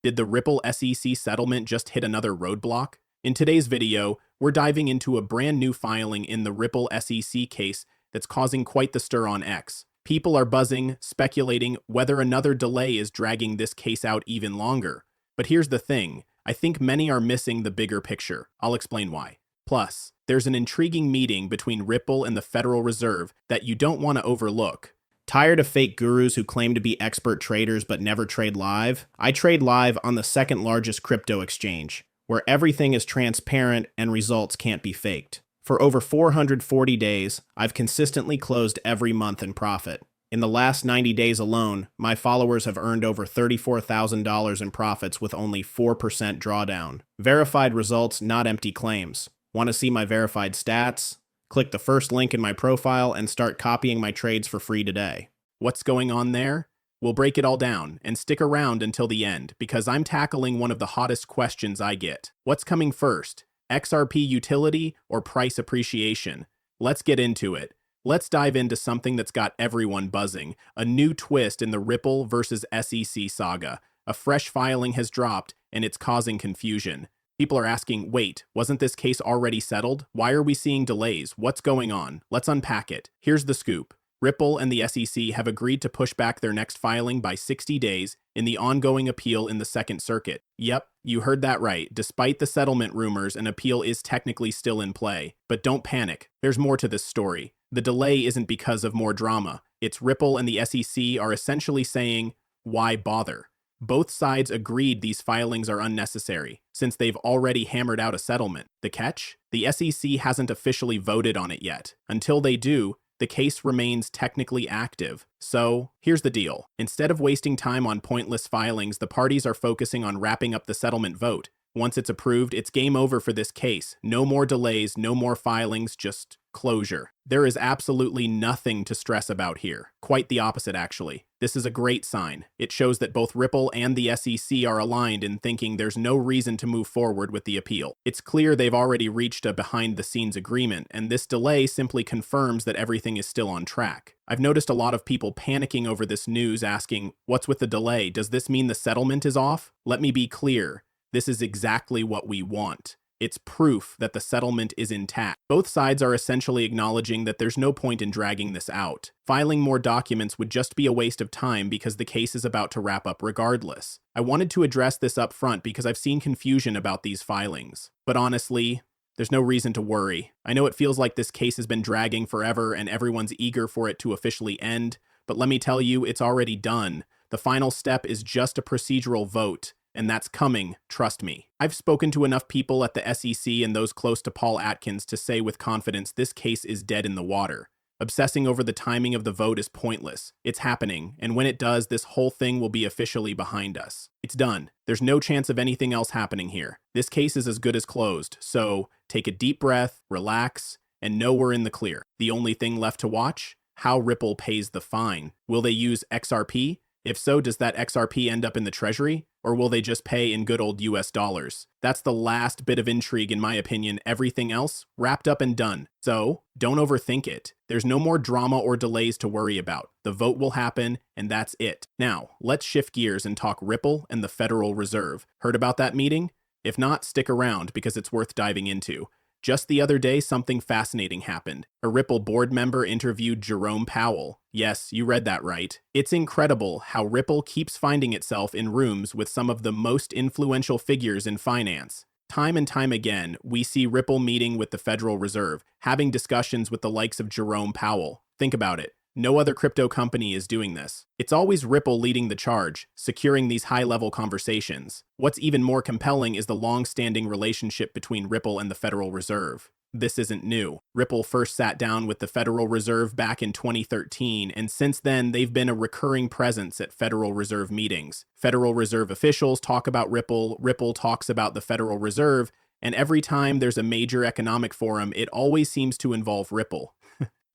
Did the Ripple SEC settlement just hit another roadblock? In today's video, we're diving into a brand new filing in the Ripple SEC case that's causing quite the stir on X. People are buzzing, speculating whether another delay is dragging this case out even longer. But here's the thing, I think many are missing the bigger picture. I'll explain why. Plus, there's an intriguing meeting between Ripple and the Federal Reserve that you don't want to overlook. Tired of fake gurus who claim to be expert traders but never trade live? I trade live on the second largest crypto exchange, where everything is transparent and results can't be faked. For over 440 days, I've consistently closed every month in profit. In the last 90 days alone, my followers have earned over $34,000 in profits with only 4% drawdown. Verified results, not empty claims. Want to see my verified stats? Click the first link in my profile and start copying my trades for free today. What's going on there? We'll break it all down, and stick around until the end, because I'm tackling one of the hottest questions I get. What's coming first? XRP utility or price appreciation? Let's get into it. Let's dive into something that's got everyone buzzing, a new twist in the Ripple versus SEC saga. A fresh filing has dropped, and it's causing confusion. People are asking, wait, wasn't this case already settled? Why are we seeing delays? What's going on? Let's unpack it. Here's the scoop. Ripple and the SEC have agreed to push back their next filing by 60 days in the ongoing appeal in the Second Circuit. Yep, you heard that right. Despite the settlement rumors, an appeal is technically still in play. But don't panic. There's more to this story. The delay isn't because of more drama. It's Ripple and the SEC are essentially saying, why bother? Both sides agreed these filings are unnecessary, since they've already hammered out a settlement. The catch? The SEC hasn't officially voted on it yet. Until they do, the case remains technically active. So, here's the deal. Instead of wasting time on pointless filings, the parties are focusing on wrapping up the settlement vote. Once it's approved, it's game over for this case. No more delays, no more filings, just closure. There is absolutely nothing to stress about here. Quite the opposite, actually. This is a great sign. It shows that both Ripple and the SEC are aligned in thinking there's no reason to move forward with the appeal. It's clear they've already reached a behind-the-scenes agreement, and this delay simply confirms that everything is still on track. I've noticed a lot of people panicking over this news, asking, what's with the delay? Does this mean the settlement is off? Let me be clear. This is exactly what we want. It's proof that the settlement is intact. Both sides are essentially acknowledging that there's no point in dragging this out. Filing more documents would just be a waste of time because the case is about to wrap up regardless. I wanted to address this up front because I've seen confusion about these filings. But honestly, there's no reason to worry. I know it feels like this case has been dragging forever and everyone's eager for it to officially end, but let me tell you, it's already done. The final step is just a procedural vote. And that's coming, trust me. I've spoken to enough people at the SEC and those close to Paul Atkins to say with confidence this case is dead in the water. Obsessing over the timing of the vote is pointless. It's happening, and when it does, this whole thing will be officially behind us. It's done. There's no chance of anything else happening here. This case is as good as closed, so take a deep breath, relax, and know we're in the clear. The only thing left to watch? How Ripple pays the fine. Will they use XRP? If so, does that XRP end up in the treasury? Or will they just pay in good old US dollars? That's the last bit of intrigue in my opinion. Everything else, wrapped up and done. So, don't overthink it. There's no more drama or delays to worry about. The vote will happen, and that's it. Now, let's shift gears and talk Ripple and the Federal Reserve. Heard about that meeting? If not, stick around because it's worth diving into. Just the other day, something fascinating happened. A Ripple board member interviewed Jerome Powell. Yes, you read that right. It's incredible how Ripple keeps finding itself in rooms with some of the most influential figures in finance. Time and time again, we see Ripple meeting with the Federal Reserve, having discussions with the likes of Jerome Powell. Think about it. No other crypto company is doing this. It's always Ripple leading the charge, securing these high-level conversations. What's even more compelling is the long-standing relationship between Ripple and the Federal Reserve. This isn't new. Ripple first sat down with the Federal Reserve back in 2013, and since then, they've been a recurring presence at Federal Reserve meetings. Federal Reserve officials talk about Ripple, Ripple talks about the Federal Reserve, and every time there's a major economic forum, it always seems to involve Ripple.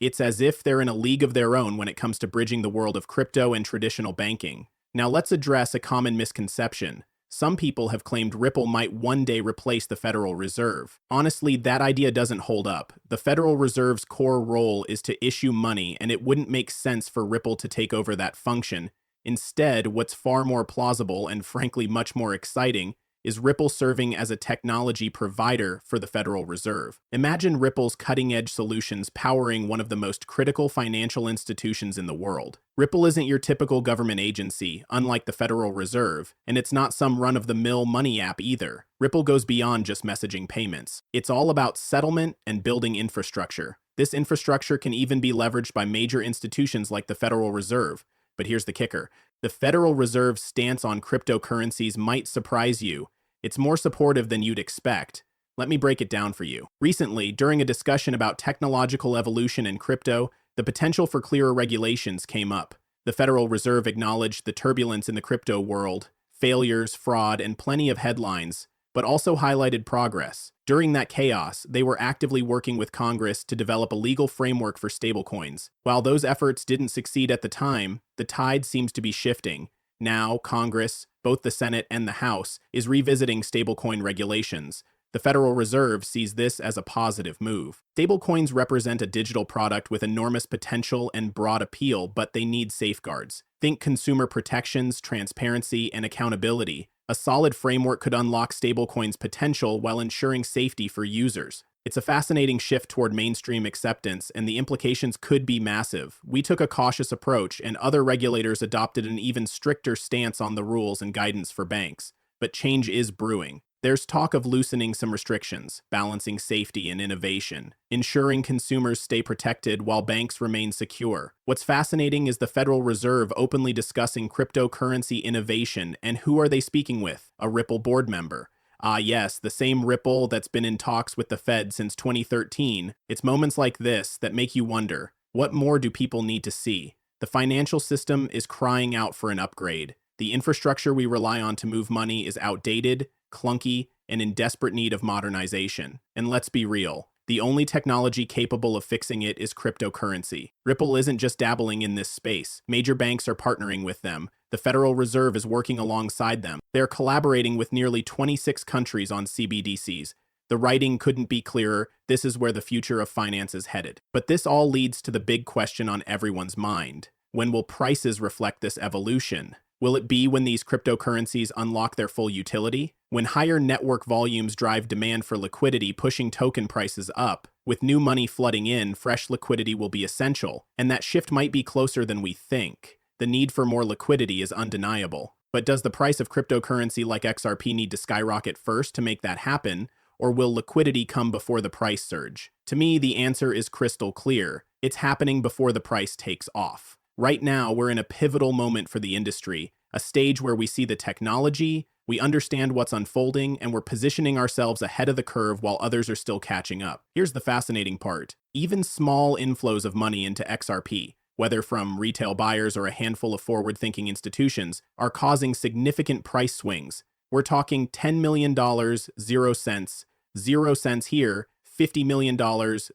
It's as if they're in a league of their own when it comes to bridging the world of crypto and traditional banking. Now let's address a common misconception. Some people have claimed Ripple might one day replace the Federal Reserve. Honestly, that idea doesn't hold up. The Federal Reserve's core role is to issue money, and it wouldn't make sense for Ripple to take over that function. Instead, what's far more plausible and frankly much more exciting is Ripple serving as a technology provider for the Federal Reserve. Imagine Ripple's cutting-edge solutions powering one of the most critical financial institutions in the world. Ripple isn't your typical government agency, unlike the Federal Reserve, and it's not some run-of-the-mill money app either. Ripple goes beyond just messaging payments. It's all about settlement and building infrastructure. This infrastructure can even be leveraged by major institutions like the Federal Reserve. But here's the kicker. The Federal Reserve's stance on cryptocurrencies might surprise you. It's more supportive than you'd expect. Let me break it down for you. Recently, during a discussion about technological evolution in crypto, the potential for clearer regulations came up. The Federal Reserve acknowledged the turbulence in the crypto world, failures, fraud, and plenty of headlines, but also highlighted progress. During that chaos, they were actively working with Congress to develop a legal framework for stablecoins. While those efforts didn't succeed at the time, the tide seems to be shifting. Now, Congress, both the Senate and the House, is revisiting stablecoin regulations. The Federal Reserve sees this as a positive move. Stablecoins represent a digital product with enormous potential and broad appeal, but they need safeguards. Think consumer protections, transparency, and accountability. A solid framework could unlock stablecoins' potential while ensuring safety for users. It's a fascinating shift toward mainstream acceptance, and the implications could be massive. We took a cautious approach, and other regulators adopted an even stricter stance on the rules and guidance for banks. But change is brewing. There's talk of loosening some restrictions, balancing safety and innovation, ensuring consumers stay protected while banks remain secure. What's fascinating is the Federal Reserve openly discussing cryptocurrency innovation, and who are they speaking with? A Ripple board member. Ah yes, the same Ripple that's been in talks with the Fed since 2013. It's moments like this that make you wonder, what more do people need to see? The financial system is crying out for an upgrade. The infrastructure we rely on to move money is outdated, clunky, and in desperate need of modernization. And let's be real, the only technology capable of fixing it is cryptocurrency. Ripple isn't just dabbling in this space. Major banks are partnering with them. The Federal Reserve is working alongside them. They're collaborating with nearly 26 countries on CBDCs. The writing couldn't be clearer. This is where the future of finance is headed. But this all leads to the big question on everyone's mind. When will prices reflect this evolution? Will it be when these cryptocurrencies unlock their full utility? When higher network volumes drive demand for liquidity, pushing token prices up? With new money flooding in, fresh liquidity will be essential, and that shift might be closer than we think. The need for more liquidity is undeniable. But does the price of cryptocurrency like XRP need to skyrocket first to make that happen, or will liquidity come before the price surge? To me, the answer is crystal clear. It's happening before the price takes off. Right now, we're in a pivotal moment for the industry, a stage where we see the technology, we understand what's unfolding, and we're positioning ourselves ahead of the curve while others are still catching up. Here's the fascinating part. Even small inflows of money into XRP, whether from retail buyers or a handful of forward-thinking institutions, are causing significant price swings. We're talking $10 million, 0 cents, 0 cents here, $50 million,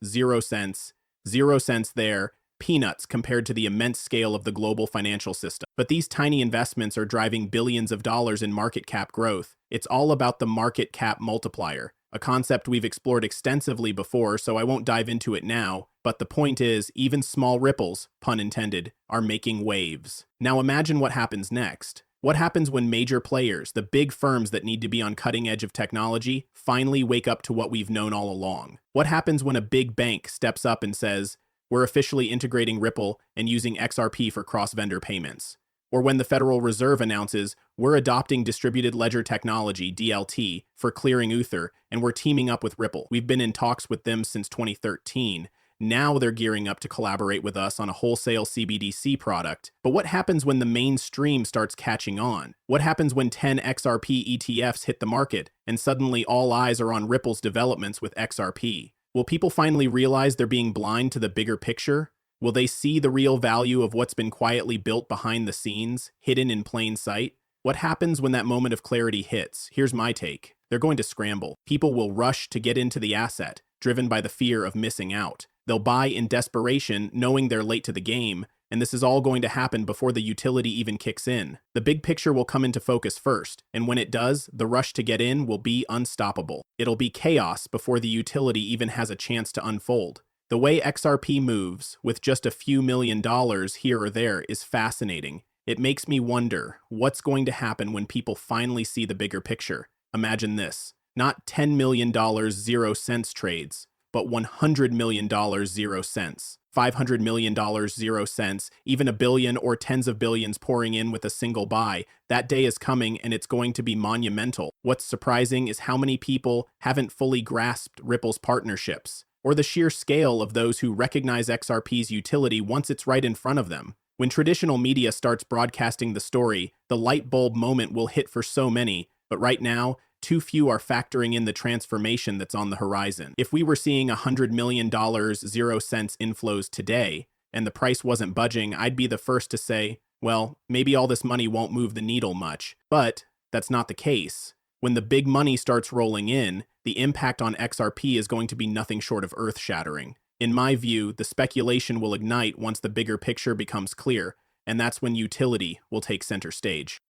0 cents, 0 cents there, peanuts compared to the immense scale of the global financial system. But these tiny investments are driving billions of dollars in market cap growth. It's all about the market cap multiplier, a concept we've explored extensively before, so I won't dive into it now. But the point is, even small ripples, pun intended, are making waves. Now imagine what happens next. What happens when major players, the big firms that need to be on cutting edge of technology, finally wake up to what we've known all along? What happens when a big bank steps up and says, we're officially integrating Ripple and using XRP for cross-vendor payments? Or when the Federal Reserve announces, we're adopting distributed ledger technology, DLT, for clearing Ether, and we're teaming up with Ripple. We've been in talks with them since 2013. Now they're gearing up to collaborate with us on a wholesale CBDC product. But what happens when the mainstream starts catching on? What happens when 10 XRP ETFs hit the market and suddenly all eyes are on Ripple's developments with XRP? Will people finally realize they're being blind to the bigger picture? Will they see the real value of what's been quietly built behind the scenes, hidden in plain sight? What happens when that moment of clarity hits? Here's my take. They're going to scramble. People will rush to get into the asset, driven by the fear of missing out. They'll buy in desperation, knowing they're late to the game, and this is all going to happen before the utility even kicks in. The big picture will come into focus first, and when it does, the rush to get in will be unstoppable. It'll be chaos before the utility even has a chance to unfold. The way XRP moves, with just a few $1 million here or there, is fascinating. It makes me wonder what's going to happen when people finally see the bigger picture. Imagine this, not $10 million 0 cents trades, but $100 million 0 cents, $500 million 0 cents, even a billion or tens of billions pouring in with a single buy. That day is coming and it's going to be monumental. What's surprising is how many people haven't fully grasped Ripple's partnerships, or the sheer scale of those who recognize XRP's utility once it's right in front of them. When traditional media starts broadcasting the story, the light bulb moment will hit for so many, but right now, too few are factoring in the transformation that's on the horizon. If we were seeing $100 million 0 cents inflows today, and the price wasn't budging, I'd be the first to say, well, maybe all this money won't move the needle much. But that's not the case. When the big money starts rolling in, the impact on XRP is going to be nothing short of earth-shattering. In my view, the speculation will ignite once the bigger picture becomes clear, and that's when utility will take center stage.